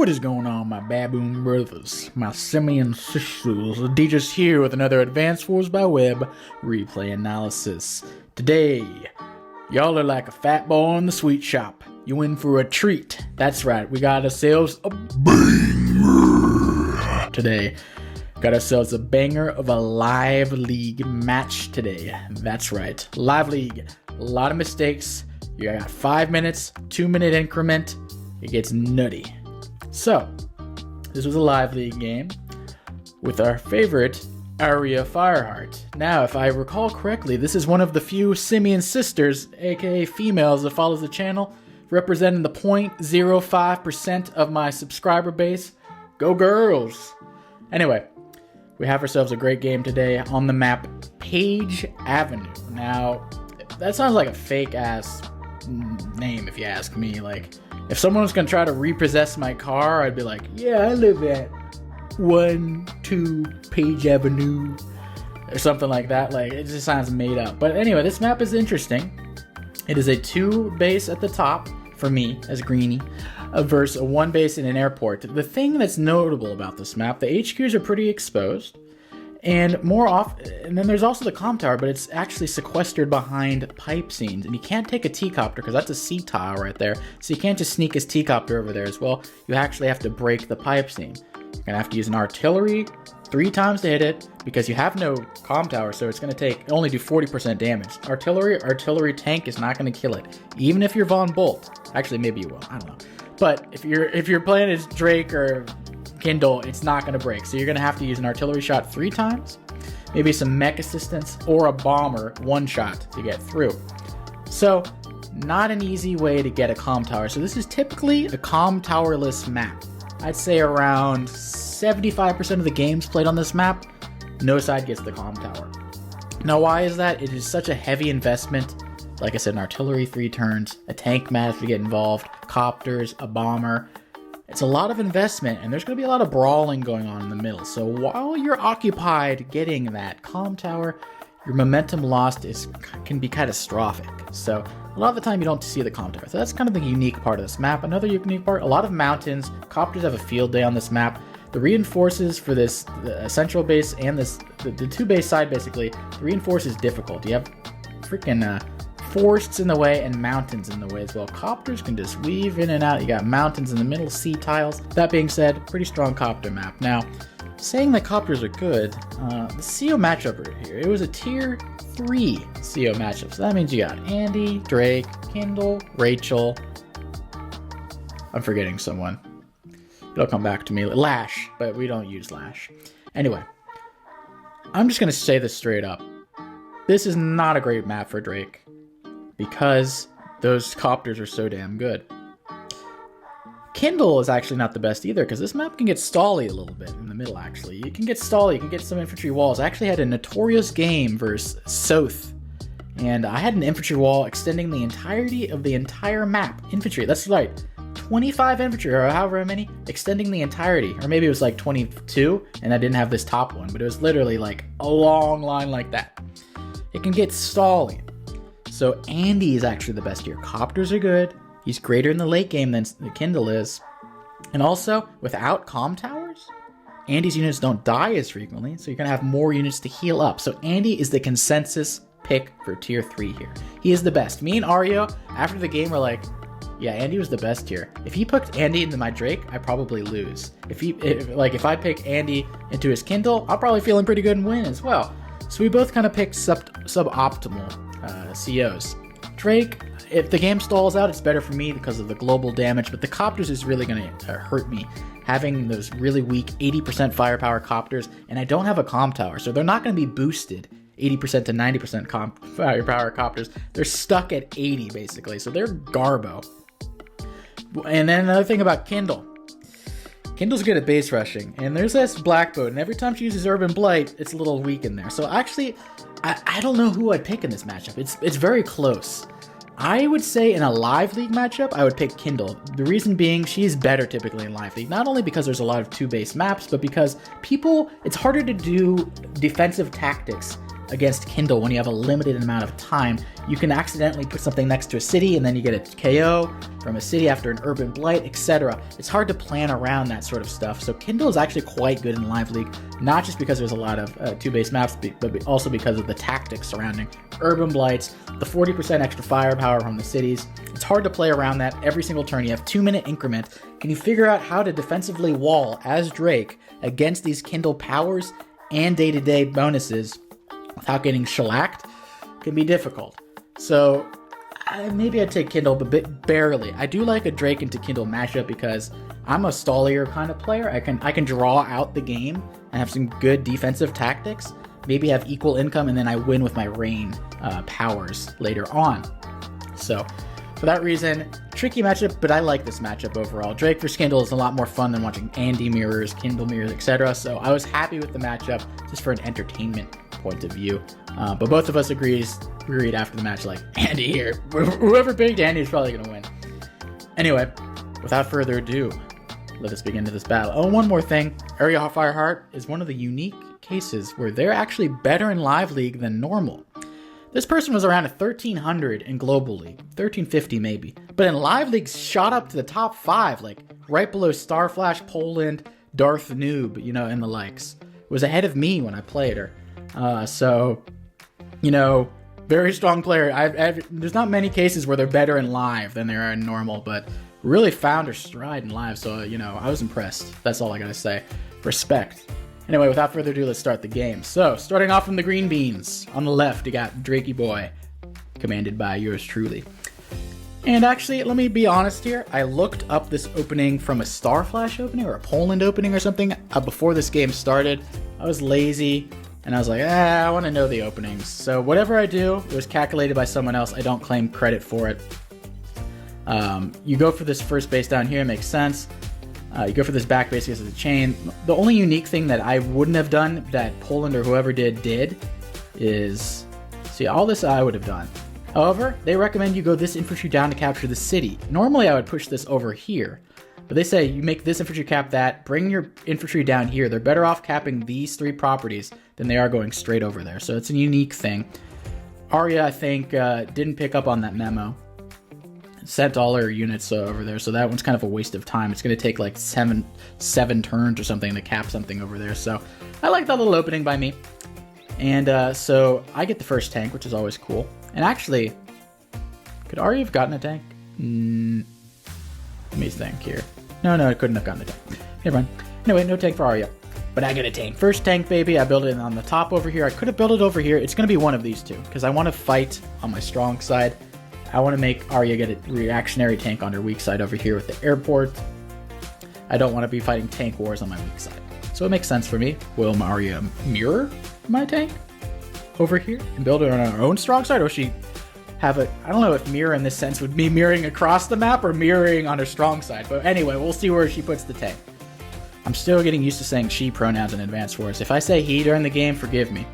What is going on, my baboon brothers, my simian sisters? DJ's here with another Advanced Wars by Web replay analysis. Today, y'all are like a fat boy in the sweet shop. You in for a treat. That's right, we got ourselves a banger today. Got ourselves a banger of a live league match today. That's right, live league. A lot of mistakes. You got 5 minutes, 2-minute increment. It gets nutty. So, this was a live league game with our favorite AryaFireheart. Now, if I recall correctly, this is one of the few simian sisters, aka females, that follows the channel, representing the 0.05% of my subscriber base. Go girls! Anyway, we have ourselves a great game today on the map Page Avenue. Now, that sounds like a fake-ass name if you ask me. Like, if someone was gonna try to repossess my car, I'd be like, yeah, I live at 1-2 Page Avenue or something like that. Like, it just sounds made up. But anyway, this map is interesting. It is a 2 base at the top for me as Greenie versus a 1 base in an airport. The thing that's notable about this map, the HQs are pretty exposed. And more off, and then there's also the comm tower, but it's actually sequestered behind pipe scenes. And you can't take a T-copter because that's a C-tower right there. So you can't just sneak his T-copter over there as well. You actually have to break the pipe scene. You're gonna have to use an artillery 3 times to hit it because you have no comm tower, so it's gonna only do 40% damage. Artillery tank is not gonna kill it, even if you're Von Bolt. Actually, maybe you will. I don't know. But if you're playing as Drake or Kindle, it's not going to break. So you're going to have to use an artillery shot 3 times, maybe some mech assistance, or a bomber 1 shot to get through. So not an easy way to get a comm tower. So this is typically a comm towerless map. I'd say around 75% of the games played on this map, no side gets the comm tower. Now why is that? It is such a heavy investment. Like I said, an artillery 3 turns, a tank may have to get involved, copters, a bomber. It's a lot of investment, and there's going to be a lot of brawling going on in the middle. So while you're occupied getting that comm tower, your momentum lost can be catastrophic. So a lot of the time you don't see the comm tower. So that's kind of the unique part of this map. Another unique part, a lot of mountains. Copters have a field day on this map. The reinforces for this central base and the 2 base side, basically, the reinforce is difficult. You have freaking forests in the way and mountains in the way as well. Copters can just weave in and out. You got mountains in the middle, sea tiles. That being said, pretty strong copter map. Now, saying that copters are good, the CO matchup right here, it was a tier 3 CO matchup. So that means you got Andy, Drake, Kindle, Rachel. I'm forgetting someone. It'll come back to me. Lash, but we don't use Lash. Anyway, I'm just going to say this straight up. This is not a great map for Drake, because those copters are so damn good. Kindle is actually not the best either, because this map can get stally a little bit in the middle, actually. You can get stally, you can get some infantry walls. I actually had a notorious game versus South, and I had an infantry wall extending the entirety of the entire map. Infantry, that's right. 25 infantry, or however many, extending the entirety. Or maybe it was like 22, and I didn't have this top one, but it was literally like a long line like that. It can get stally. So Andy is actually the best here. Copters are good. He's greater in the late game than the Kindle is. And also, without comm towers, Andy's units don't die as frequently, so you're going to have more units to heal up. So Andy is the consensus pick for tier 3 here. He is the best. Me and Arya, after the game, were like, yeah, Andy was the best here. If he picked Andy into my Drake, I probably lose. If I pick Andy into his Kindle, I'm probably feeling pretty good and win as well. So we both kind of picked suboptimal COs. Drake, if the game stalls out, it's better for me because of the global damage, but the copters is really going to hurt me. Having those really weak 80% firepower copters, and I don't have a comm tower, so they're not going to be boosted 80% to 90% firepower copters. They're stuck at 80 basically, so they're garbo. And then another thing about Kindle. Kindle's good at base rushing, and there's this black boat, and every time she uses Urban Blight, it's a little weak in there. So actually, I don't know who I'd pick in this matchup. It's very close. I would say in a live league matchup, I would pick Kindle. The reason being, she's better typically in live league. Not only because there's a lot of 2 base maps, but because it's harder to do defensive tactics against Kindle when you have a limited amount of time. You can accidentally put something next to a city and then you get a KO from a city after an urban blight, etc. It's hard to plan around that sort of stuff. So Kindle is actually quite good in Live League, not just because there's a lot of two-base maps, but also because of the tactics surrounding urban blights, the 40% extra firepower from the cities. It's hard to play around that every single turn. You have 2-minute increment. Can you figure out how to defensively wall as Drake against these Kindle powers and day-to-day bonuses without getting shellacked? Can be difficult. So maybe I'd take Kindle, but barely. I do like a Drake into Kindle mashup because I'm a stallier kind of player. I can draw out the game and have some good defensive tactics. Maybe have equal income, and then I win with my rain powers later on. So for that reason, tricky matchup, but I like this matchup overall. Drake versus Kindle is a lot more fun than watching Andy mirrors, Kindle mirrors, etc. So I was happy with the matchup just for an entertainment point of view. But both of us agreed after the match, like, Andy here. Whoever picked Andy is probably going to win. Anyway, without further ado, let us begin to this battle. Oh, one more thing. AryaFireheart is one of the unique cases where they're actually better in Live League than normal. This person was around 1,300 in Global League, 1,350 maybe. But in Live League, shot up to the top 5, like right below Starflash, Poland, Darth Noob, you know, and the likes. Was ahead of me when I played her. So, you know, very strong player. There's not many cases where they're better in Live than they are in normal, but really found her stride in Live. So, you know, I was impressed. That's all I gotta say. Respect. Anyway, without further ado, let's start the game. So, starting off from the green beans. On the left, you got Drakey Boy, commanded by yours truly. And actually, let me be honest here. I looked up this opening from a Starflash opening or a Poland opening or something before this game started. I was lazy, and I was like, I want to know the openings. So whatever I do, it was calculated by someone else. I don't claim credit for it. You go for this first base down here, makes sense. You go for this back base because it's a chain. The only unique thing that I wouldn't have done that Poland or whoever did is, see, all this I would have done. However, they recommend you go this infantry down to capture the city. Normally I would push this over here, but they say you make this infantry cap that, bring your infantry down here. They're better off capping these 3 properties than they are going straight over there. So it's a unique thing. Arya, I think, didn't pick up on that memo. Sent all her units over there, so that one's kind of a waste of time. It's going to take like seven turns or something to cap something over there. So I like that little opening by me. And so I get the first tank, which is always cool. And actually, could Arya have gotten a tank? Let me think here. No, it couldn't have gotten a tank. Never mind. Anyway, no tank for Arya. But I get a tank. First tank, baby. I build it on the top over here. I could have built it over here. It's going to be one of these two, because I want to fight on my strong side. I want to make Arya get a reactionary tank on her weak side over here with the airport. I don't want to be fighting tank wars on my weak side. So it makes sense for me. Will Arya mirror my tank over here and build it on her own strong side? Or will she have a, I don't know if mirror in this sense would be mirroring across the map or mirroring on her strong side. But anyway, we'll see where she puts the tank. I'm still getting used to saying she pronouns in Advanced Wars. If I say he during the game, forgive me.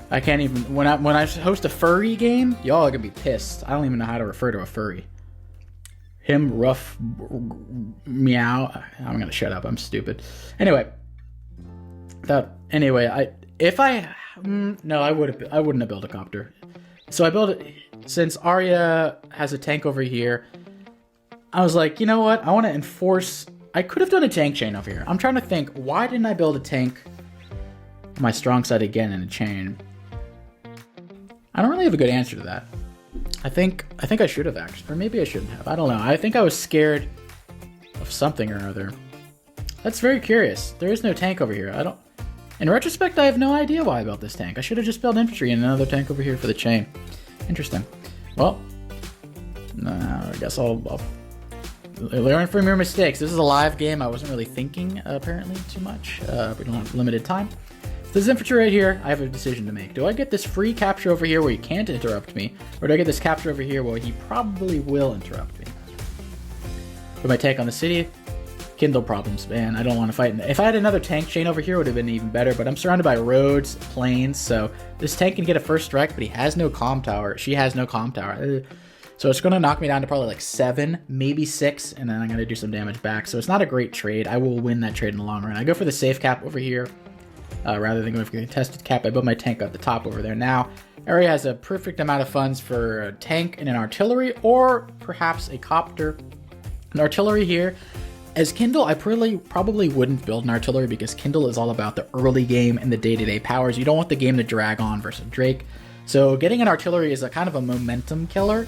I can't even, when I host a furry game, y'all are gonna be pissed. I don't even know how to refer to a furry. Him, rough, meow. I'm gonna shut up, I'm stupid. Anyway. No, I wouldn't have built a copter. So I built it, since Arya has a tank over here, I was like, you know what, I want to enforce, I could have done a tank chain over here. I'm trying to think, why didn't I build a tank on my strong side again in a chain? I don't really have a good answer to that. I think I should have actually, or maybe I shouldn't have. I don't know. I think I was scared of something or other. That's very curious. There is no tank over here. In retrospect, I have no idea why I built this tank. I should have just built infantry and another tank over here for the chain. Interesting. Well, I guess I'll learn from your mistakes. This is a live game. I wasn't really thinking, apparently, too much. We don't have limited time. This infantry right here, I have a decision to make. Do I get this free capture over here where he can't interrupt me? Or do I get this capture over here where he probably will interrupt me? For my tank on the city, Kindle problems, man. I don't want to fight. If I had another tank chain over here, it would have been even better, but I'm surrounded by roads, plains, so this tank can get a first strike, but he has no comm tower. She has no comm tower. So it's going to knock me down to probably like 7, maybe 6, and then I'm going to do some damage back. So it's not a great trade. I will win that trade in the long run. I go for the safe cap over here. rather than going for a contested cap. I built my tank at the top over there. Now, Arya has a perfect amount of funds for a tank and an artillery, or perhaps a copter. An artillery here. As Kindle, I probably wouldn't build an artillery because Kindle is all about the early game and the day-to-day powers. You don't want the game to drag on versus Drake. So getting an artillery is a kind of a momentum killer.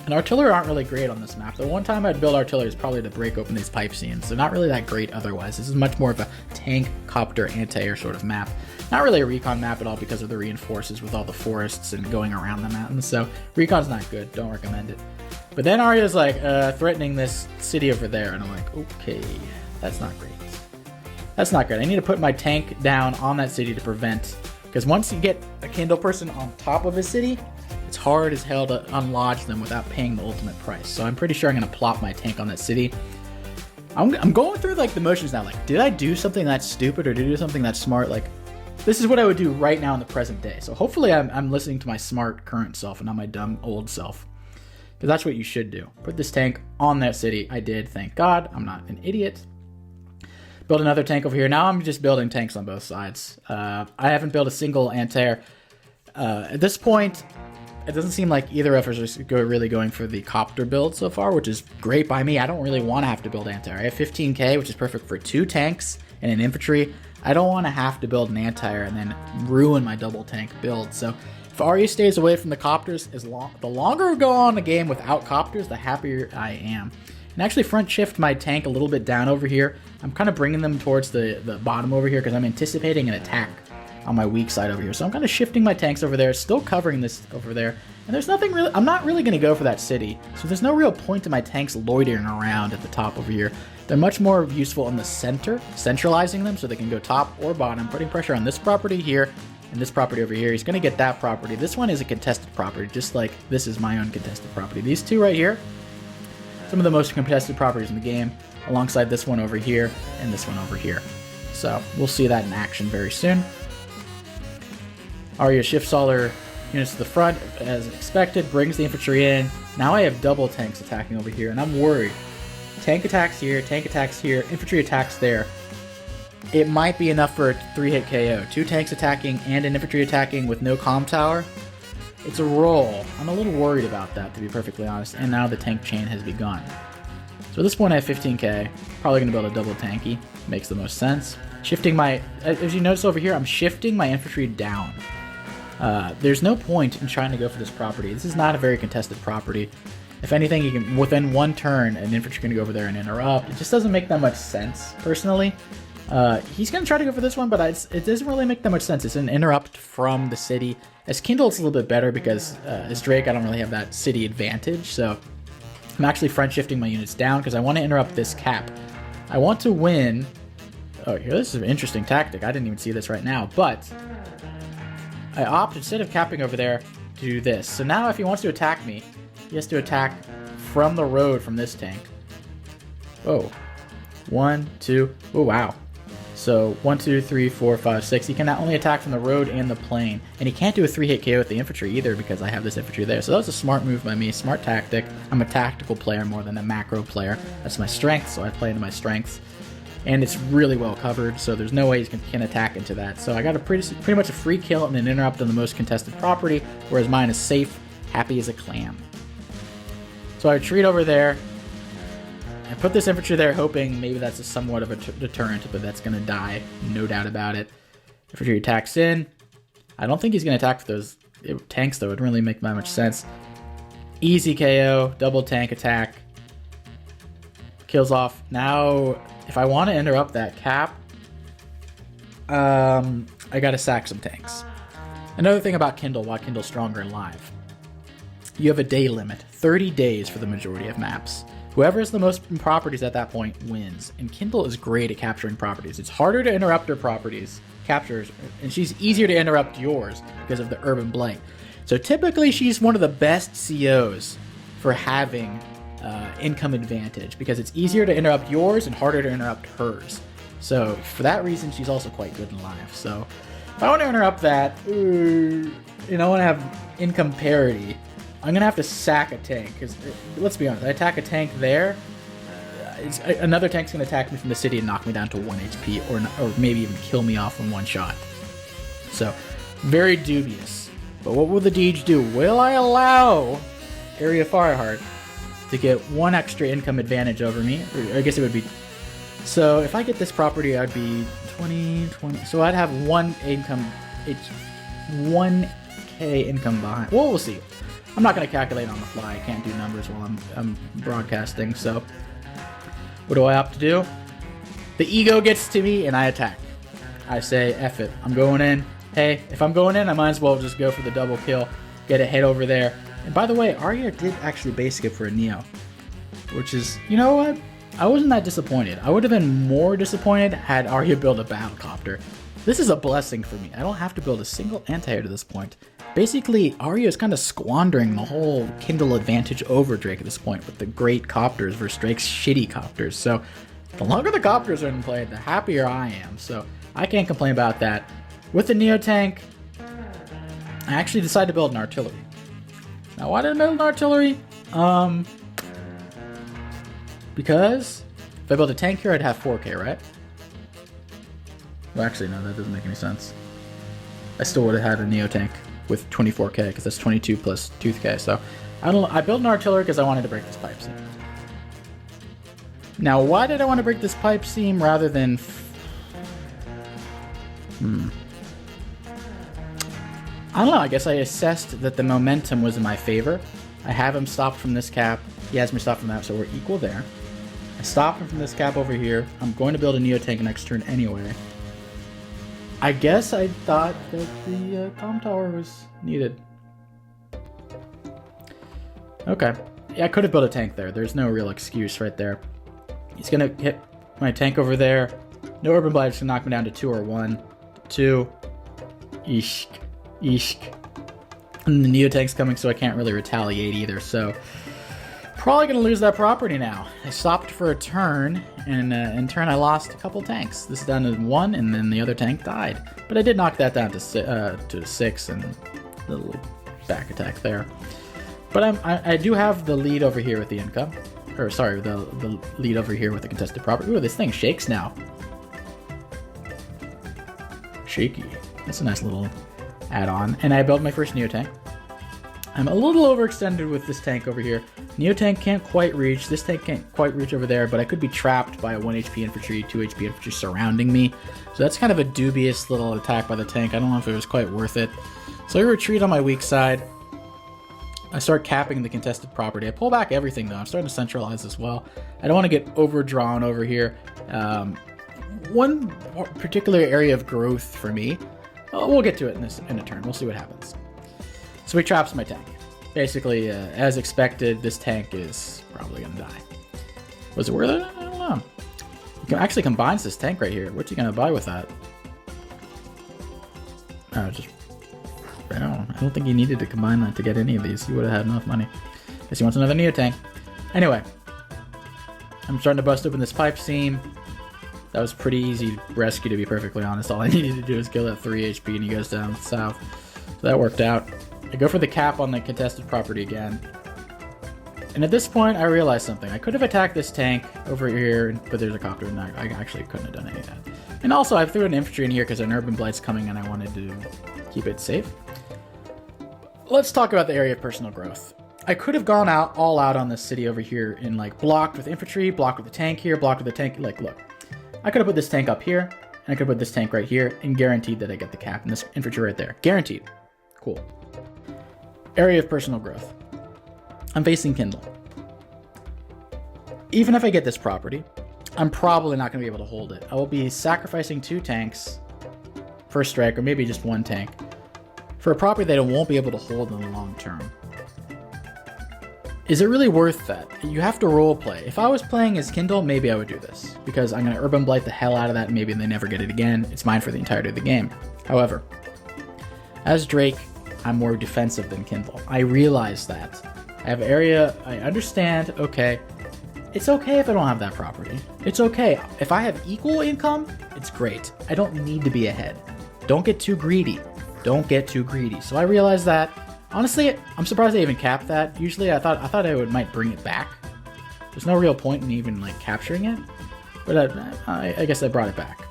And artillery aren't really great on this map. The one time I'd build artillery is probably to break open these pipe scenes. So not really that great otherwise. This is much more of a tank, copter, anti-air sort of map. Not really a recon map at all because of the reinforces with all the forests and going around the mountains. So recon's not good. Don't recommend it. But then Arya's like threatening this city over there, and I'm like, okay, that's not great. That's not good. I need to put my tank down on that city to prevent, because once you get a Kindle person on top of a city, it's hard as hell to unlodge them without paying the ultimate price. So I'm pretty sure I'm gonna plop my tank on that city. I'm going through like the motions now. Like, did I do something that's stupid or did I do something that's smart? Like, this is what I would do right now in the present day. So hopefully I'm listening to my smart current self and not my dumb old self. Because that's what you should do. Put this tank on that city. I did, thank God. I'm not an idiot. Build another tank over here. Now I'm just building tanks on both sides. I haven't built a single anti-air. At this point, it doesn't seem like either of us are really going for the copter build so far, which is great by me. I don't really want to have to build anti-air. I have 15k, which is perfect for 2 tanks and an infantry. I don't want to have to build an anti-air and then ruin my double tank build. So if Arya stays away from the copters, the longer we go on a game without copters, the happier I am. And actually front shift my tank a little bit down over here. I'm kind of bringing them towards the bottom over here because I'm anticipating an attack on my weak side over here. So I'm kind of shifting my tanks over there, still covering this over there. And there's nothing really, I'm not really going to go for that city. So there's no real point to my tanks loitering around at the top over here. They're much more useful in the center, centralizing them so they can go top or bottom, putting pressure on this property here and this property over here. He's going to get that property. This one is a contested property, just like this is my own contested property. These two right here, some of the most contested properties in the game, alongside this one over here and this one over here. So we'll see that in action very soon. Arya shifts all her units to the front as expected, brings the infantry in. Now I have double tanks attacking over here, and I'm worried. Tank attacks here, infantry attacks there. It might be enough for a 3-hit KO. 2 tanks attacking and an infantry attacking with no comm tower. It's a roll. I'm a little worried about that, to be perfectly honest. And now the tank chain has begun. So at this point I have 15k. Probably going to build a double tanky. Makes the most sense. Shifting my... As you notice over here, I'm shifting my infantry down. There's no point in trying to go for this property. This is not a very contested property. If anything, you can, within one turn, an infantry can go over there and interrupt. It just doesn't make that much sense, personally. He's going to try to go for this one, but it doesn't really make that much sense. It's an interrupt from the city. As Kindle, it's a little bit better because as Drake, I don't really have that city advantage. So I'm actually front shifting my units down because I want to interrupt this cap. I want to win. Oh, here, this is an interesting tactic. I didn't even see this right now, but I opt, instead of capping over there, to do this. So now if he wants to attack me, he has to attack from the road from this tank. Oh, 1, 2, oh wow. So 1, 2, 3, 4, 5, 6. He can not only attack from the road and the plane, and he can't do a 3-hit KO with the infantry either because I have this infantry there. So that was a smart move by me, smart tactic. I'm a tactical player more than a macro player. That's my strength, so I play into my strengths. And it's really well covered, so there's no way he can attack into that. So I got a pretty much a free kill and an interrupt on the most contested property, whereas mine is safe, happy as a clam. So I retreat over there. I put this infantry there hoping maybe that's somewhat of a deterrent, but that's going to die, no doubt about it. Infantry attacks in. I don't think he's going to attack with those tanks, though. It wouldn't really make that much sense. Easy KO, double tank attack. Kills off. Now, if I want to interrupt that cap, I got to sack some tanks. Another thing about Kindle, why Kindle's stronger in live. You have a day limit, 30 days for the majority of maps. Whoever has the most properties at that point wins, and Kindle is great at capturing properties. It's harder to interrupt her properties, captures, and she's easier to interrupt yours because of the urban blight. So typically she's one of the best COs for having income advantage because it's easier to interrupt yours and harder to interrupt hers. So for that reason, she's also quite good in live. So if I want to interrupt that, and I want to have income parity, I'm going to have to sack a tank, because let's be honest, I attack a tank there, another tank's going to attack me from the city and knock me down to 1 HP, or maybe even kill me off in one shot. So, very dubious. But what will the Deej do? Will I allow AryaFireheart to get 1 extra income advantage over me? Or I guess it would be... So, if I get this property, I'd be 20... So, I'd have 1 income... It's 1k income behind. Well, we'll see. I'm not going to calculate on the fly. I can't do numbers while I'm broadcasting, so... What do I opt to do? The ego gets to me, and I attack. I say, F it. I'm going in. Hey, if I'm going in, I might as well just go for the double kill. Get a hit over there. And by the way, Arya did actually base skip for a Neo. Which is, you know what? I wasn't that disappointed. I would have been more disappointed had Arya built a battlecopter. This is a blessing for me. I don't have to build a single anti-air to this point. Basically, Arya is kind of squandering the whole Kindle advantage over Drake at this point with the great copters versus Drake's shitty copters. So, the longer the copters are in play, the happier I am. So, I can't complain about that. With the Neo tank, I actually decided to build an artillery. Now, why did I build an artillery? Because if I build a tank here, I'd have 4k, right? Well, actually, no, that doesn't make any sense. I still would have had a Neo tank with 24k, because that's 22 plus 2k. So, I built an artillery because I wanted to break this pipe seam. Now, why did I want to break this pipe seam rather than... I don't know, I guess I assessed that the momentum was in my favor. I have him stopped from this cap. He has me stopped from that, so we're equal there. I stop him from this cap over here. I'm going to build a Neo tank next turn anyway. I guess I thought that the comm tower was needed. Okay. Yeah, I could have built a tank there. There's no real excuse right there. He's going to hit my tank over there. No Urban Blight is going to knock me down to 2 or 1. 2. Eesh. Eesh. And the Neo tank's coming, so I can't really retaliate either. So, probably going to lose that property now. I stopped for a turn, and in turn I lost a couple tanks. This is down to 1, and then the other tank died. But I did knock that down to 6, and a little back attack there. But I do have the lead over here with the income. Or, sorry, the lead over here with the contested property. Ooh, this thing shakes now. Shaky. That's a nice little add-on. And I built my first Neo tank. I'm a little overextended with this tank over here. Neo tank can't quite reach. This tank can't quite reach over there, but I could be trapped by a 1 HP infantry, 2 HP infantry surrounding me. So that's kind of a dubious little attack by the tank. I don't know if it was quite worth it. So I retreat on my weak side. I start capping the contested property. I pull back everything, though. I'm starting to centralize as well. I don't want to get overdrawn over here. One particular area of growth for me, we'll get to it in a turn. We'll see what happens. So he traps my tank. Basically, as expected, this tank is probably going to die. Was it worth it? I don't know. He actually combines this tank right here. What's he going to buy with that? I don't think he needed to combine that to get any of these. He would have had enough money. Guess he wants another Neo tank. Anyway, I'm starting to bust open this pipe seam. That was pretty easy rescue, to be perfectly honest. All I needed to do is kill that 3 HP and he goes down south. So that worked out. I go for the cap on the contested property again. And at this point, I realized something. I could have attacked this tank over here, but there's a copter, and I actually couldn't have done any of that. And also, I threw an infantry in here because an Urban Blight's coming and I wanted to keep it safe. Let's talk about the area of personal growth. I could have gone all out on this city over here and like blocked with infantry, blocked with the tank here, blocked with the tank. Like, look, I could have put this tank up here, and I could have put this tank right here, and guaranteed that I get the cap and this infantry right there. Guaranteed. Cool. Area of personal growth. I'm facing Kindle. Even if I get this property, I'm probably not going to be able to hold it. I will be sacrificing 2 tanks per strike, or maybe just 1 tank, for a property that I won't be able to hold in the long term. Is it really worth that? You have to roleplay. If I was playing as Kindle, maybe I would do this, because I'm going to Urban Blight the hell out of that, and maybe they never get it again. It's mine for the entirety of the game. However, as Drake, I'm more defensive than Kindle. I realize that. I have area, I understand, okay. It's okay if I don't have that property. It's okay. If I have equal income, it's great. I don't need to be ahead. Don't get too greedy. Don't get too greedy. So I realized that. Honestly, I'm surprised they even capped that. Usually I thought I might bring it back. There's no real point in even like capturing it, but I guess I brought it back.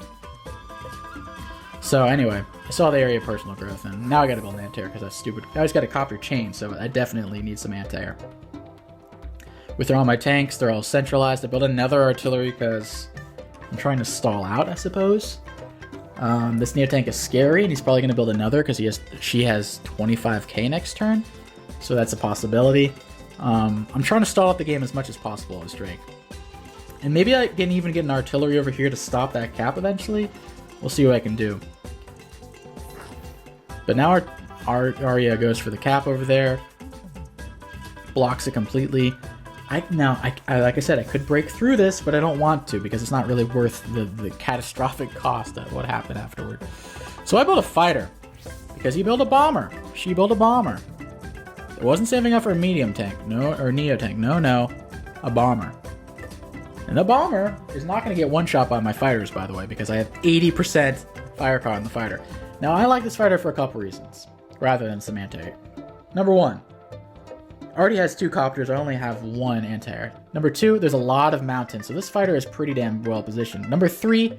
So anyway, I saw the area of personal growth, and now I gotta build an anti-air because that's stupid. I always got a copter chain, so I definitely need some anti-air. With all my tanks, they're all centralized. I built another artillery because I'm trying to stall out, I suppose. This Neo tank is scary, and he's probably gonna build another because she has 25k next turn, so that's a possibility. I'm trying to stall out the game as much as possible as Drake. And maybe I can even get an artillery over here to stop that cap eventually. We'll see what I can do. But now our Arya goes for the cap over there. Blocks it completely. Like I said, I could break through this, but I don't want to because it's not really worth the catastrophic cost of what happened afterward. So I built a fighter because he built a bomber. She built a bomber. It wasn't saving up for a medium tank, no, or Neo tank, no, a bomber. And the bomber is not going to get one shot by my fighters, by the way, because I have 80% firepower on the fighter. Now, I like this fighter for a couple reasons, rather than some anti-air. Number one, already has 2 copters, I only have 1 anti-air. Number 2, there's a lot of mountains, so this fighter is pretty damn well positioned. Number 3,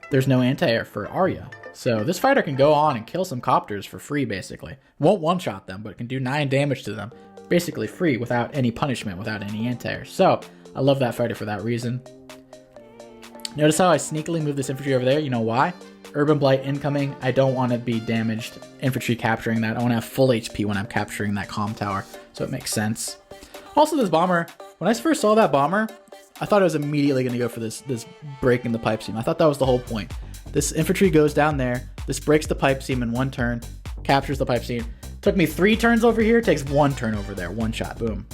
there's no anti-air for Arya. So this fighter can go on and kill some copters for free, basically. Won't one-shot them, but can do 9 damage to them, basically free, without any punishment, without any anti-air. So, I love that fighter for that reason. Notice how I sneakily moved this infantry over there? You know why? Urban Blight incoming. I don't want to be damaged infantry capturing that. I want to have full HP when I'm capturing that comm tower, so it makes sense. Also, this bomber, when I first saw that bomber, I thought it was immediately going to go for this break in the pipe seam. I thought that was the whole point. This infantry goes down there, this breaks the pipe seam in 1 turn, captures the pipe seam. Took me 3 turns over here, takes 1 turn over there, 1 shot, boom.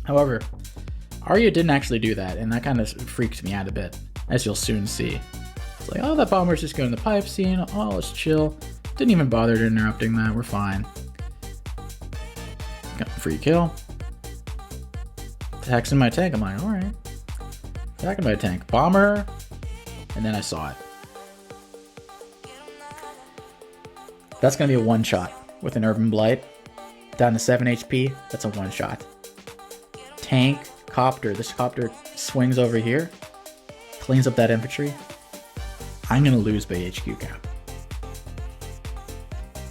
However, Arya didn't actually do that, and that kind of freaked me out a bit, as you'll soon see. It's like, oh, that bomber's just going to the pipe scene, oh, let's chill. Didn't even bother interrupting that, we're fine. Got a free kill. Attacks in my tank, I'm like, alright. Attacking my tank. Bomber, and then I saw it. That's going to be a 1-shot with an Urban Blight. Down to 7 HP, that's a 1-shot. Tank, copter. This copter swings over here, cleans up that infantry. I'm going to lose by HQ cap.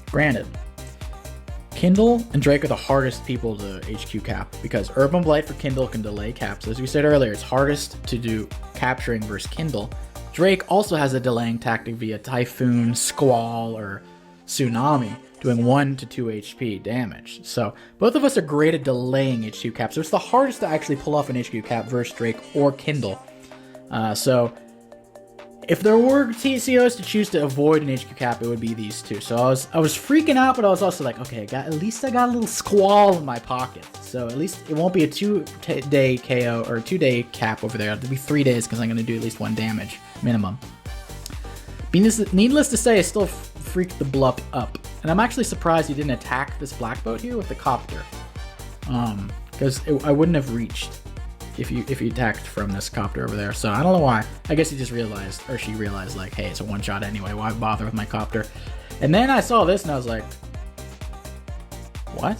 Granted, Kindle and Drake are the hardest people to HQ cap because Urban Blight for Kindle can delay caps. As we said earlier, it's hardest to do capturing versus Kindle. Drake also has a delaying tactic via Typhoon, Squall, or Tsunami, doing 1 to 2 HP damage. So both of us are great at delaying HQ cap. So it's the hardest to actually pull off an HQ cap versus Drake or Kindle. So if there were TCOs to choose to avoid an HQ cap, it would be these 2. So I was freaking out, but I was also like, okay, at least I got a little Squall in my pocket. So at least it won't be a 2-day KO or 2-day cap over there. It'll be 3 days because I'm going to do at least 1 damage minimum. Needless to say, I still freaked the blup up. And I'm actually surprised he didn't attack this black boat here with the copter. Because I wouldn't have reached if he attacked from this copter over there. So I don't know why. I guess he just realized, or she realized, like, hey, it's a 1-shot anyway. Why bother with my copter? And then I saw this and I was like, what?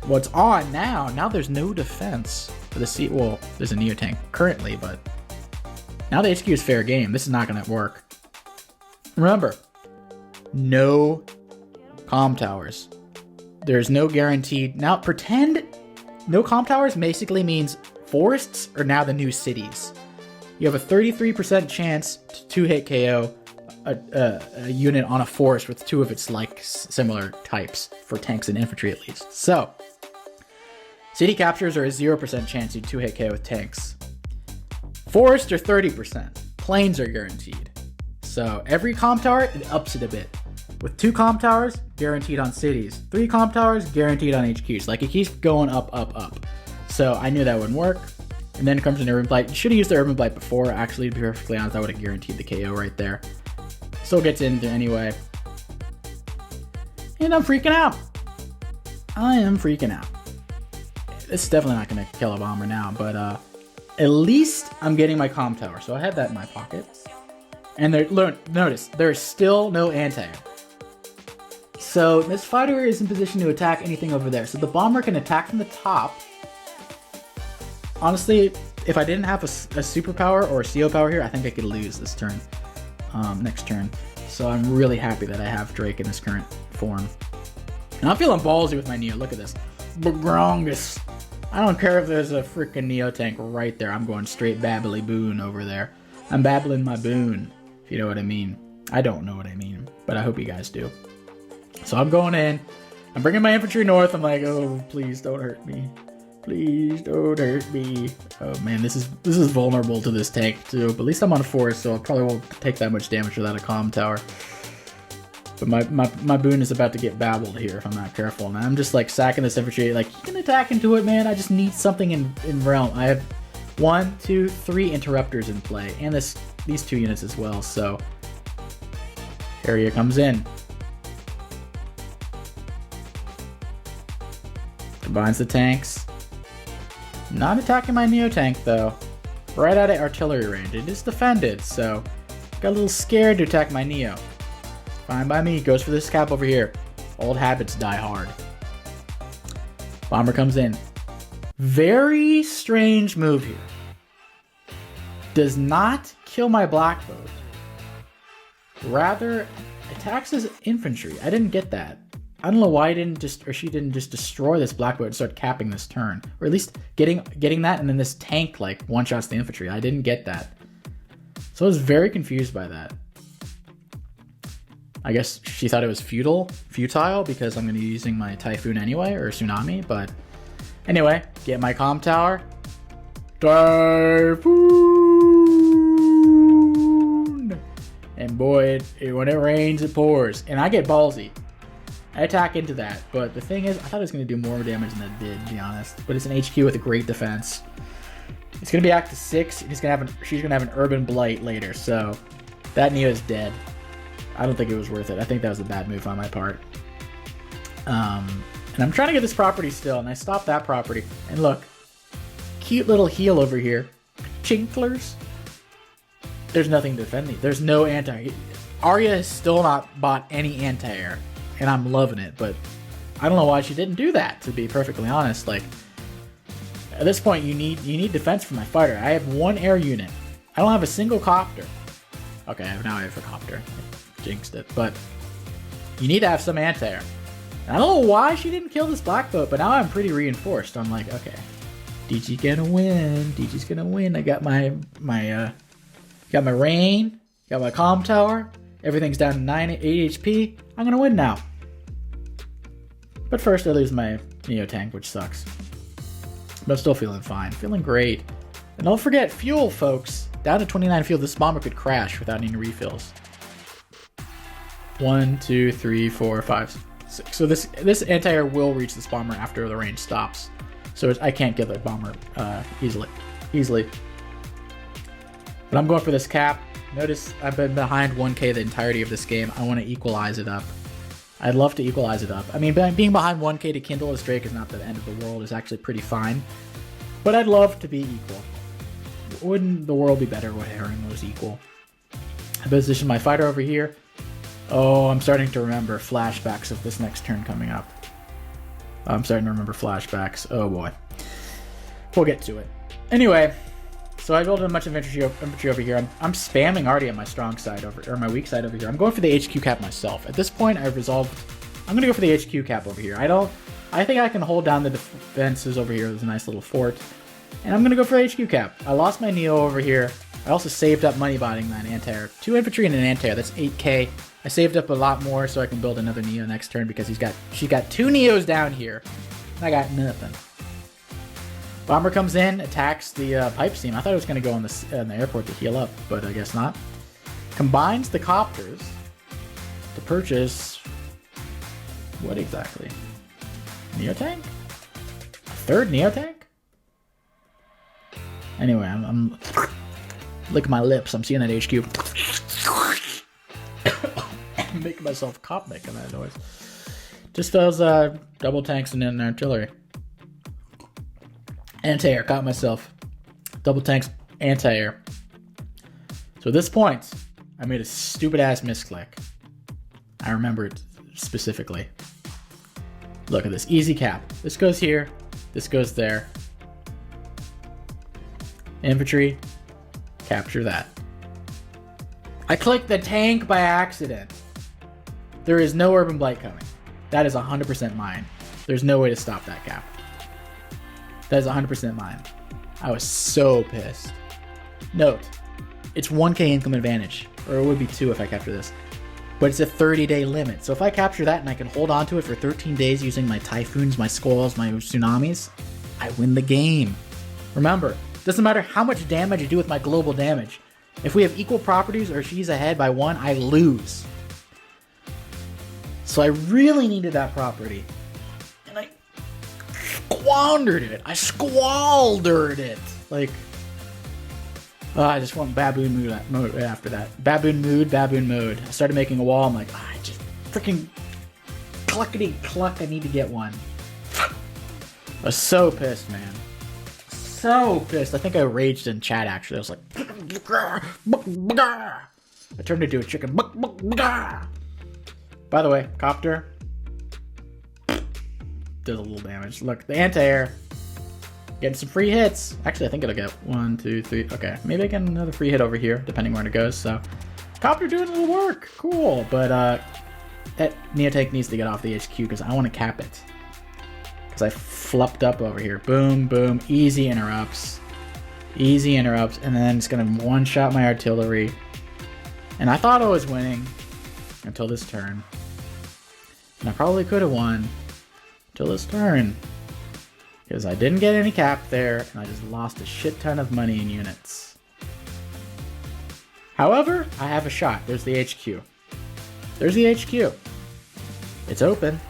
What's on now? Now there's no defense for the sea. Well, there's a Neo tank currently, but now the HQ is fair game. This is not going to work. Remember, no comm towers. There's no guaranteed. Now pretend no comm towers basically means forests are now the new cities. You have a 33% chance to 2-hit KO a unit on a forest with 2 of its like similar types for tanks and infantry at least. So city captures are a 0% chance to 2-hit KO with tanks. Forests are 30%. Plains are guaranteed. So every comm tower, it ups it a bit. With 2 comm towers, guaranteed on cities. 3 comm towers, guaranteed on HQs. Like, it keeps going up, up, up. So I knew that wouldn't work. And then comes an Urban Blight. You should have used the Urban Blight before, actually, to be perfectly honest. I would have guaranteed the KO right there. Still gets in there anyway. And I'm freaking out. I am freaking out. This is definitely not going to kill a bomber now, but at least I'm getting my comm tower. So I had that in my pocket. And notice, there is still no anti-air. So this fighter is in position to attack anything over there. So the bomber can attack from the top. honestly, if I didn't have a superpower or a CO power here, I think I could lose this turn, next turn. So I'm really happy that I have Drake in this current form. And I'm feeling ballsy with my Neo. Look at this. Bagrongus. I don't care if there's a freaking Neo tank right there. I'm going straight babbly boon over there. I'm babbling my boon, if you know what I mean. I don't know what I mean, but I hope you guys do. So I'm going in. I'm bringing my infantry north. I'm like, oh, please don't hurt me. Please don't hurt me. Oh man, this is vulnerable to this tank too. But at least I'm on a forest, so I probably won't take that much damage without a comm tower. But my boon is about to get babbled here if I'm not careful. And I'm just like sacking this infantry. Like, you can attack into it, man. I just need something in realm. I have 1, 2, 3 interrupters in play, and these 2 units as well. So Arya comes in. Combines the tanks. Not attacking my Neo tank though. Right out of artillery range. It is defended, so got a little scared to attack my Neo. Fine by me. Goes for this cap over here. Old habits die hard. Bomber comes in. Very strange move here. Does not kill my black boat. Rather attacks his infantry. I didn't get that. I don't know why she didn't just destroy this black boat and start capping this turn. Or at least getting that, and then this tank like one-shots the infantry. I didn't get that. So I was very confused by that. I guess she thought it was futile because I'm going to be using my Typhoon anyway, or Tsunami, but anyway, get my comm tower. Typhoon! And boy, when it rains, it pours. And I get ballsy. I attack into that, but the thing is, I thought it was going to do more damage than it did, to be honest. But it's an HQ with a great defense. It's going to be Act 6. She's going to have an Urban Blight later, so that Neo is dead. I don't think it was worth it. I think that was a bad move on my part. And I'm trying to get this property still, and I stopped that property. And look, cute little heal over here. Chinklers. There's nothing to defend me. There's no anti. Arya has still not bought any anti-air, and I'm loving it, but I don't know why she didn't do that, to be perfectly honest. Like, at this point, you need defense from my fighter. I have 1 air unit. I don't have a single copter. Okay, now I have a copter. I jinxed it, but you need to have some anti-air. I don't know why she didn't kill this black boat, but now I'm pretty reinforced. I'm like, okay, DG's gonna win. DG's gonna win. I got my rain, got my comm tower. Everything's down to 8 HP. I'm gonna win now. But first I lose my Neo tank, which sucks. But I'm still feeling fine. Feeling great. And don't forget fuel, folks. Down to 29 fuel, this bomber could crash without any refills. 1, 2, 3, 4, 5, 6. So this anti-air will reach this bomber after the range stops. So I can't get the bomber easily. But I'm going for this cap. Notice I've been behind 1k the entirety of this game. I want to equalize it up. I'd love to equalize it up. I mean, being behind 1k to Kindle as Drake is not the end of the world. It's actually pretty fine. But I'd love to be equal. Wouldn't the world be better when Herring was equal? I position my fighter over here. Oh, I'm starting to remember flashbacks of this next turn coming up. I'm starting to remember flashbacks. Oh boy. We'll get to it. Anyway, so I built a bunch of infantry over here. I'm spamming already on my strong side or my weak side over here. I'm going for the HQ cap myself. At this point, I've resolved. I'm going to go for the HQ cap over here. I think I can hold down the defenses over here. There's a nice little fort. And I'm going to go for the HQ cap. I lost my Neo over here. I also saved up money buying that anti-air. 2 infantry and an anti-air. That's 8k. I saved up a lot more so I can build another Neo next turn because she got 2 Neos down here. And I got nothing. Bomber comes in, attacks the pipe steam. I thought it was going to go on the airport to heal up, but I guess not. Combines the copters to purchase what exactly? Neo tank? A 3rd Neo tank? Anyway, I'm licking my lips. I'm seeing that HQ. I'm making myself cop making that noise. Just those double tanks and then artillery. Anti-air, caught myself. Double tanks, anti-air. So at this point, I made a stupid ass misclick. I remember it specifically. Look at this, easy cap. This goes here, this goes there. Infantry, capture that. I clicked the tank by accident. There is no Urban Blight coming. That is 100% mine. There's no way to stop that cap. That is 100% mine. I was so pissed. Note, it's 1k income advantage, or it would be 2 if I capture this. But it's a 30-day limit. So if I capture that and I can hold on to it for 13 days using my typhoons, my squalls, my tsunamis, I win the game. Remember, doesn't matter how much damage I do with my global damage. If we have equal properties or she's ahead by 1, I lose. So I really needed that property. And I squandered it. I squaldered it. Like, I just want baboon mode after that. Baboon mode. I started making a wall. I'm like, I just freaking cluckety cluck. I need to get one. I was so pissed, man. So pissed. I think I raged in chat, actually. I was like, I turned into a chicken. By the way, copter does a little damage. Look, the anti-air. Getting some free hits. Actually, I think it'll get 1, 2, 3. Okay, maybe I get another free hit over here, depending where it goes. So, copter doing a little work. Cool. But that Neotank needs to get off the HQ because I want to cap it. Because I flupped up over here. Boom, boom. Easy interrupts. Easy interrupts. And then it's going to one-shot my artillery. And I thought I was winning until this turn. And I probably could have won until this turn. Because I didn't get any cap there, and I just lost a shit ton of money in units. However, I have a shot. There's the HQ. There's the HQ. It's open.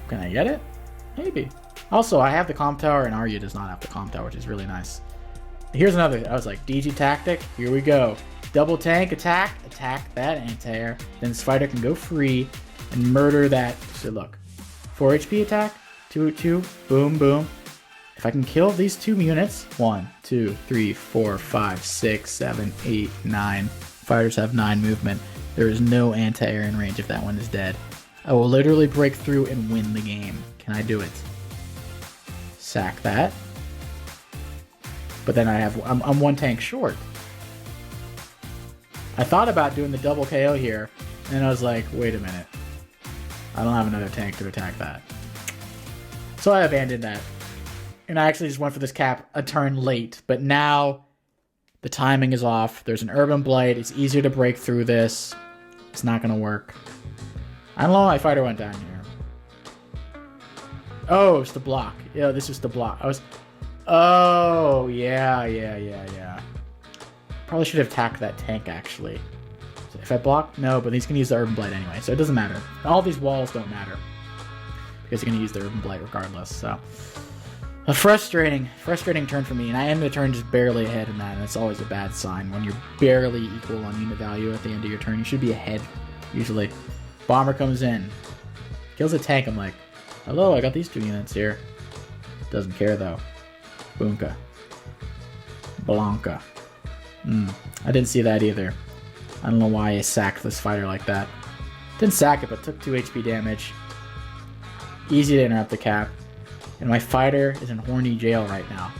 Can I get it? Maybe. Also, I have the comm tower, and Arya does not have the comm tower, which is really nice. Here's another. I was like, DG tactic. Here we go. Double tank attack. Attack that anti-air. Then this fighter can go free and murder that. So look. 4 HP attack. 2, boom, boom. If I can kill these 2 units, 1, 2, 3, 4, 5, 6, 7, 8, 9. Fighters have 9 movement. There is no anti-air in range if that one is dead. I will literally break through and win the game. Can I do it? Sack that. But then I'm 1 tank short. I thought about doing the double KO here, and I was like, wait a minute. I don't have another tank to attack that. So I abandoned that. And I actually just went for this cap a turn late. But now the timing is off. There's an Urban Blight. It's easier to break through this. It's not going to work. I don't know why my fighter went down here. Oh, it's the block. Yeah, this was the block. Oh, yeah. Probably should have attacked that tank, actually. So if I block, no, but he's going to use the Urban Blight anyway. So it doesn't matter. All these walls don't matter. Because you're going to use the Urban Blight regardless, so. A frustrating turn for me, and I end the turn just barely ahead in that, and it's always a bad sign when you're barely equal on unit value at the end of your turn. You should be ahead, usually. Bomber comes in. Kills a tank, I'm like, hello, I got these 2 units here. Doesn't care, though. Boomka. Blanca. I didn't see that either. I don't know why I sacked this fighter like that. Didn't sack it, but took 2 HP damage. Easy to interrupt the cap. And my fighter is in horny jail right now.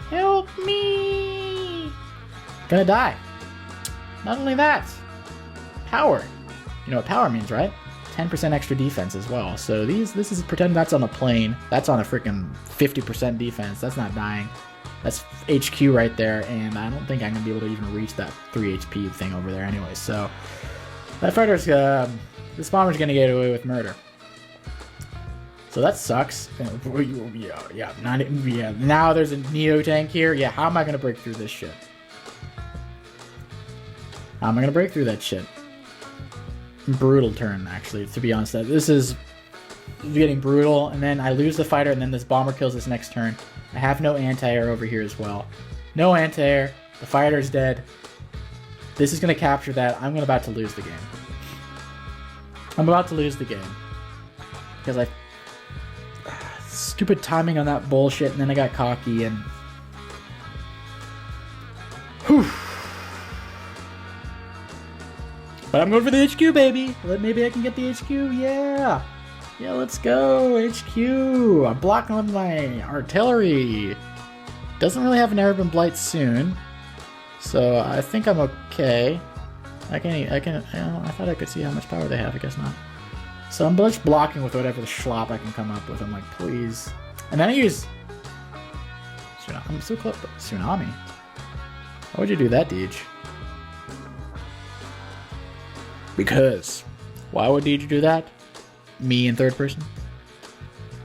Help me! Gonna die. Not only that, power. You know what power means, right? 10% extra defense as well. So this is pretend that's on a plane. That's on a freaking 50% defense. That's not dying. That's HQ right there, and I don't think I'm gonna be able to even reach that 3 HP thing over there anyway. So that fighter's this bomber's gonna get away with murder. So that sucks. Yeah. Now there's a Neo tank here. Yeah, how am I gonna break through this shit? How am I gonna break through that shit? Brutal turn, actually, to be honest. This is getting brutal, and then I lose the fighter, and then this bomber kills this next turn. I have no anti-air over here as well. No anti-air. The fighter's dead. This is gonna capture that. I'm about to lose the game. I'm about to lose the game. Because I... Stupid timing on that bullshit, and then I got cocky, and... Whew. But I'm going for the HQ, baby! Maybe I can get the HQ, yeah! Yeah, let's go, HQ! I'm blocking with my artillery! Doesn't really have an Urban Blight soon, so I think I'm okay. I thought I could see how much power they have. I guess not. So I'm just blocking with whatever the schlop I can come up with. I'm like, please. And then I use... I'm so close. Tsunami? Why would you do that, Deej? Because. Why would Deej do that? Me in third person?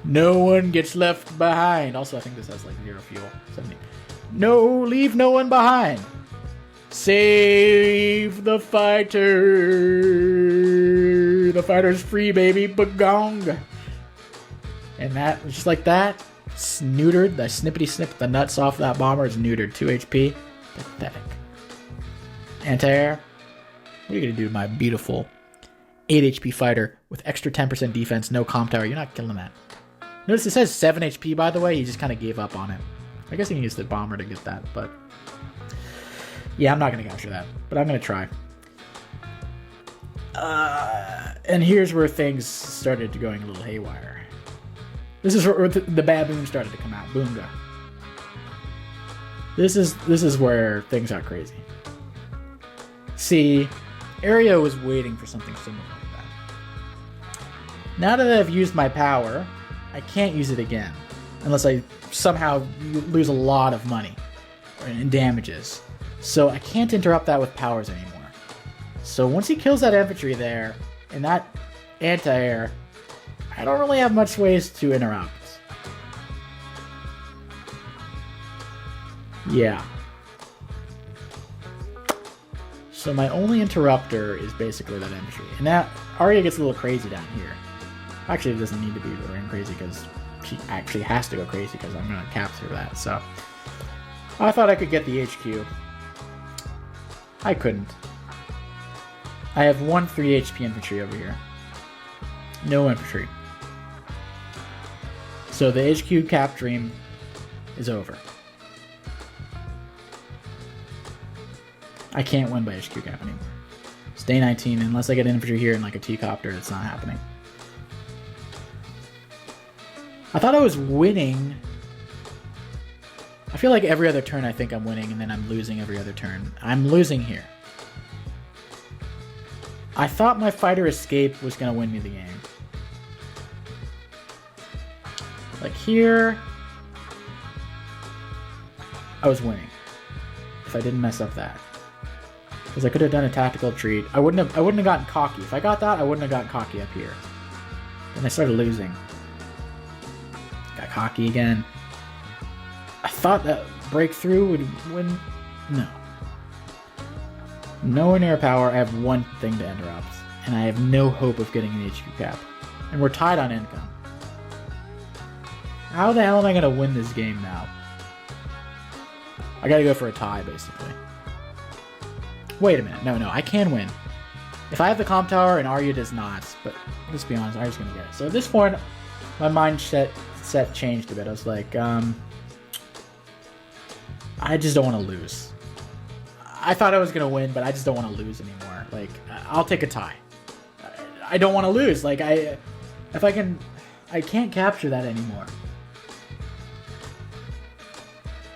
No one gets left behind. Also, I think this has like 0 fuel. 70. No, leave no one behind. Save the fighter. The fighter's free, baby. Bagong. And that, just like that, snootered. The snippity snip the nuts off that bomber is neutered. 2 HP. Pathetic. Anti-air. What are you going to do to my beautiful 8 HP fighter with extra 10% defense, no comp tower? You're not killing that. Notice it says 7 HP, by the way. He just kind of gave up on it. I guess he can use the bomber to get that, but... yeah, I'm not going to capture that, but I'm going to try. And here's where things started going a little haywire. This is where the baboon started to come out. Boonga. This is where things got crazy. See, Arya was waiting for something similar like that. Now that I've used my power, I can't use it again. Unless I somehow lose a lot of money in damages. So I can't interrupt that with powers anymore. So once he kills that infantry there, and that anti-air, I don't really have much ways to interrupt. Yeah. So my only interrupter is basically that infantry. And that Arya gets a little crazy down here. Actually, it doesn't need to be going crazy because she actually has to go crazy because I'm going to capture that. So I thought I could get the HQ. I couldn't. I have 1 3 HP infantry over here. No infantry. So the HQ cap dream is over. I can't win by HQ cap anymore. It's day 19, unless I get infantry here and like a T-copter, it's not happening. I thought I was winning. I feel like every other turn I think I'm winning, and then I'm losing every other turn. I'm losing here. I thought my fighter escape was going to win me the game. Like here, I was winning. If I didn't mess up that. Because I could have done a tactical retreat. I wouldn't have gotten cocky. If I got that, I wouldn't have gotten cocky up here. Then I started losing. Got cocky again. I thought that breakthrough would win. No. Nowhere near power. I have 1 thing to interrupt. And I have no hope of getting an HQ cap. And we're tied on income. How the hell am I going to win this game now? I got to go for a tie, basically. Wait a minute. No, I can win. If I have the comp tower and Arya does not, but let's be honest, Arya's going to get it. So at this point, my mindset changed a bit. I was like, I just don't want to lose. I thought I was going to win, but I just don't want to lose anymore. Like, I'll take a tie. I don't want to lose. Like, I can't capture that anymore.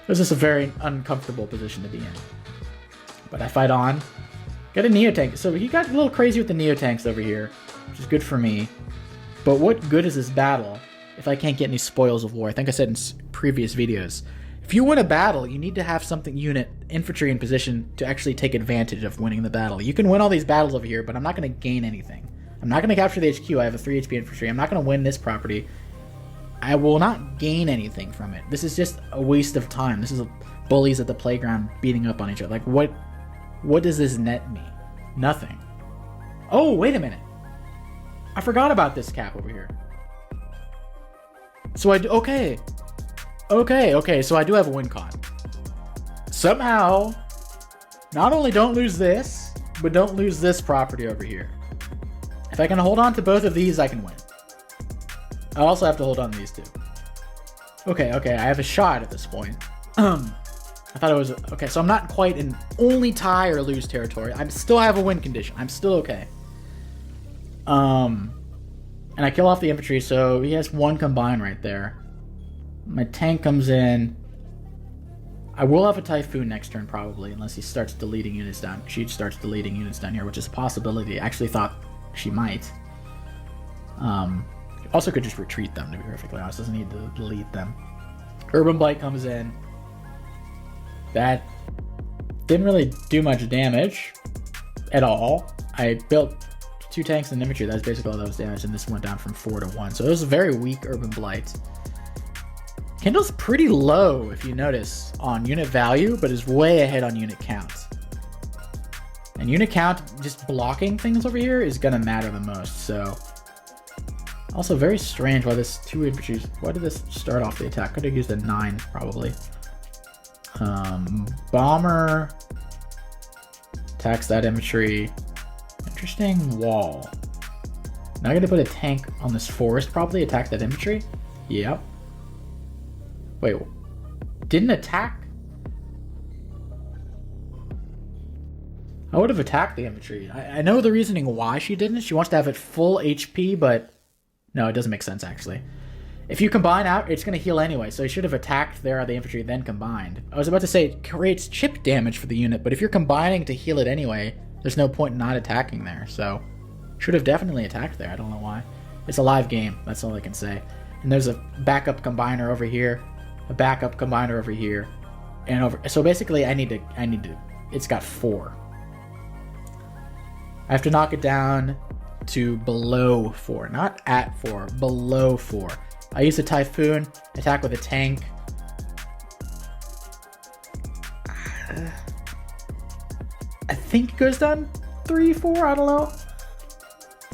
It was just a very uncomfortable position to be in. But I fight on. Got a Neo-Tank. So he got a little crazy with the Neo-Tanks over here, which is good for me. But what good is this battle if I can't get any spoils of war? I think I said in previous videos. If you win a battle, you need to have something infantry in position to actually take advantage of winning the battle. You can win all these battles over here, but I'm not going to gain anything. I'm not going to capture the HQ. I have a 3 HP infantry. I'm not going to win this property. I will not gain anything from it. This is just a waste of time. This is bullies at the playground beating up on each other. Like, what does this net me? Nothing. Oh, wait a minute. I forgot about this cap over here. So okay, so I do have a win con. Somehow, not only don't lose this, but don't lose this property over here. If I can hold on to both of these, I can win. I also have to hold on to these two. Okay, I have a shot at this point. I thought it was... Okay, so I'm not quite in only tie or lose territory. I still have a win condition. I'm still okay. And I kill off the infantry, so he has 1 combined right there. My tank comes in. I will have a Typhoon next turn probably, unless he starts deleting units down. She starts deleting units down here, which is a possibility. I actually thought she might. Also could just retreat them, to be perfectly honest. Doesn't need to delete them. Urban Blight comes in. That didn't really do much damage at all. I built 2 tanks and infantry. That's basically all that was damage, and this went down from 4 to 1. So it was a very weak Urban Blight. Kindle's pretty low, if you notice, on unit value, but is way ahead on unit count. And unit count, just blocking things over here, is going to matter the most, so... Also very strange why this 2 infantry... Why did this start off the attack? Could have used a 9, probably. Bomber... Attacks that infantry. Interesting wall. Now I'm going to put a tank on this forest, probably. Attack that infantry? Yep. Wait, didn't attack? I would have attacked the infantry. I know the reasoning why she didn't. She wants to have it full HP, but no, it doesn't make sense, actually. If you combine out, it's going to heal anyway, so you should have attacked there the infantry, then combined. I was about to say it creates chip damage for the unit, but if you're combining to heal it anyway, there's no point in not attacking there, so should have definitely attacked there. I don't know why. It's a live game, that's all I can say. And there's a backup combiner over here. A backup combiner over here, and over. So basically, I need to. It's got 4. I have to knock it down to below 4, not at 4, below 4. I use a Typhoon, attack with a tank. I think it goes down 3, 4. I don't know.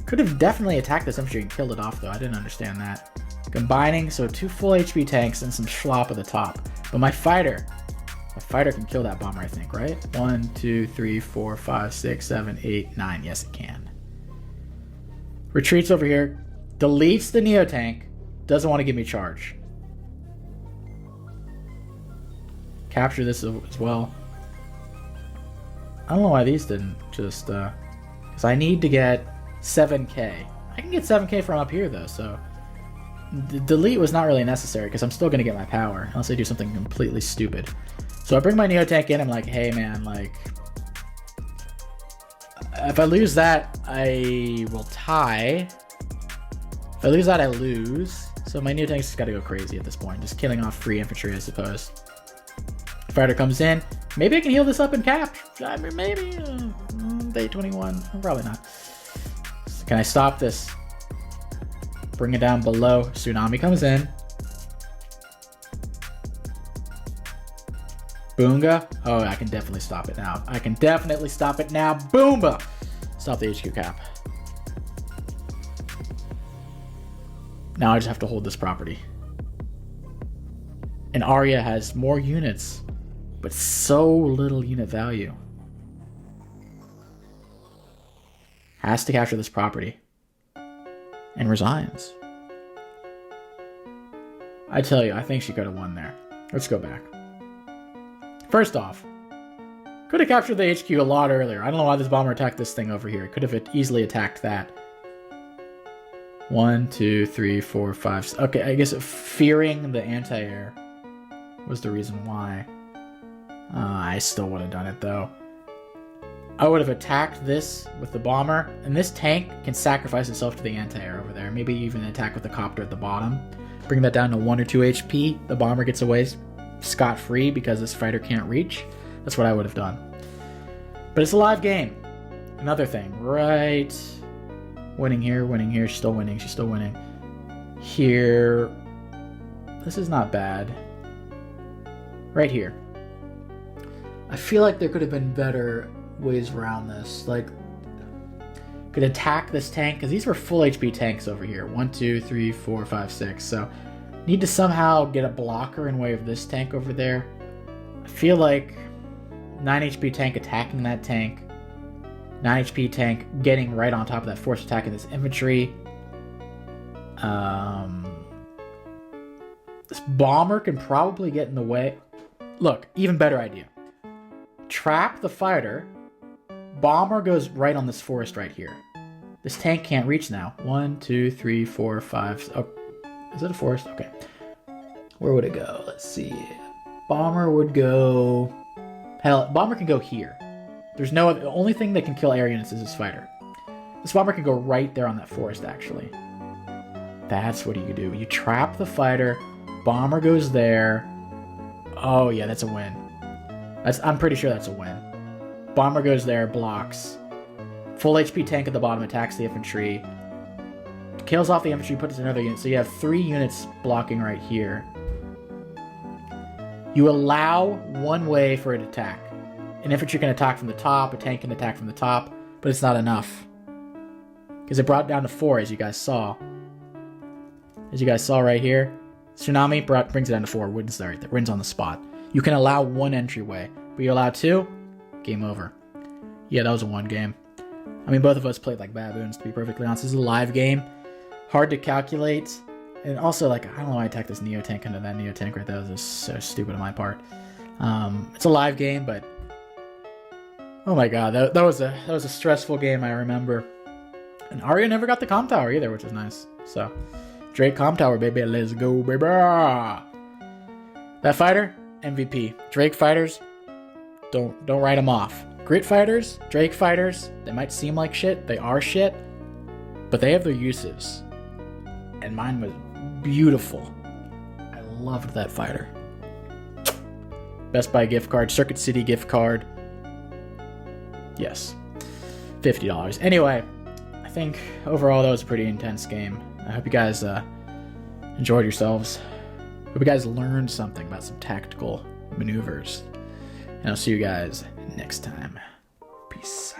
Could have definitely attacked this infantry and killed it off though. I didn't understand that. Combining, so 2 full HP tanks and some schlop at the top. But my fighter can kill that bomber, I think, right? 1, 2, 3, 4, 5, 6, 7, 8, 9. Yes, it can. Retreats over here. Deletes the Neo tank. Doesn't want to give me charge. Capture this as well. I don't know why these didn't just... Because I need to get 7k. I can get 7k from up here, though, so... The delete was not really necessary because I'm still going to get my power unless I do something completely stupid. So I bring my Neo tank in. I'm like, hey man, like, if I lose that, I will tie. If I lose that, I lose. So my Neo tank's just got to go crazy at this point, just killing off free infantry, I suppose. Fighter comes in. Maybe I can heal this up and cap. I mean, maybe day 21. Probably not. So can I stop this? Bring it down below. Tsunami comes in. Boonga. Oh, I can definitely stop it now. I can definitely stop it now. Boomba! Stop the HQ cap. Now I just have to hold this property. And Arya has more units, but so little unit value. Has to capture this property. And resigns. I tell you, I think she could have won there. Let's go back. First off, could have captured the HQ a lot earlier. I don't know why this bomber attacked this thing over here. Could have easily attacked that. 1, 2, 3, 4, 5. Okay, I guess fearing the anti-air was the reason why. I still would have done it though. I would have attacked this with the bomber, and this tank can sacrifice itself to the anti-air over there. Maybe even attack with the copter at the bottom. Bring that down to 1 or 2 HP. The bomber gets away scot-free because this fighter can't reach. That's what I would have done. But it's a live game. Another thing, right? Winning here, she's still winning, she's still winning. Here, this is not bad. Right here. I feel like there could have been better ways around this. Like, could attack this tank, because these were full HP tanks over here. 1, 2, 3, 4, 5, 6. So, need to somehow get a blocker in way of this tank over there. I feel like 9 HP tank attacking that tank. 9 HP tank getting right on top of that force attacking this infantry. This bomber can probably get in the way. Look, even better idea. Trap the fighter. Bomber goes right on this forest right here. This tank can't reach now. 1, 2, 3, 4, 5. Oh, is it a forest? Okay. Where would it go? Let's see. Bomber would go... Hell, Bomber can go here. There's no... The only thing that can kill air units is this fighter. This Bomber can go right there on that forest, actually. That's what you do. You trap the fighter. Bomber goes there. Oh, yeah, that's a win. I'm pretty sure that's a win. Bomber goes there, blocks. Full HP tank at the bottom attacks the infantry. Kills off the infantry, puts another unit. So you have 3 units blocking right here. You allow one way for an attack. An infantry can attack from the top, a tank can attack from the top, but it's not enough. Because it brought down to 4, as you guys saw. As you guys saw right here. Tsunami brings it down to 4, wins there, right there, wins on the spot. You can allow 1 entryway, but you allow 2, game over. Yeah, that was a 1 game. I mean, both of us played like baboons, to be perfectly honest. This is a live game. Hard to calculate. And also, like, I don't know why I attacked this Neo Tank into that Neo Tank right there. That was just so stupid on my part. It's a live game, but... Oh my god, that was a stressful game, I remember. And Arya never got the Comm Tower either, which is nice. So, Drake Comm Tower, baby. Let's go, baby. That fighter, MVP. Drake fighters, don't write them off. Grit fighters, Drake fighters, they might seem like shit. They are shit. But they have their uses. And mine was beautiful. I loved that fighter. Best Buy gift card, Circuit City gift card. Yes. $50. Anyway, I think overall that was a pretty intense game. I hope you guys enjoyed yourselves. Hope you guys learned something about some tactical maneuvers. And I'll see you guys next time. Peace.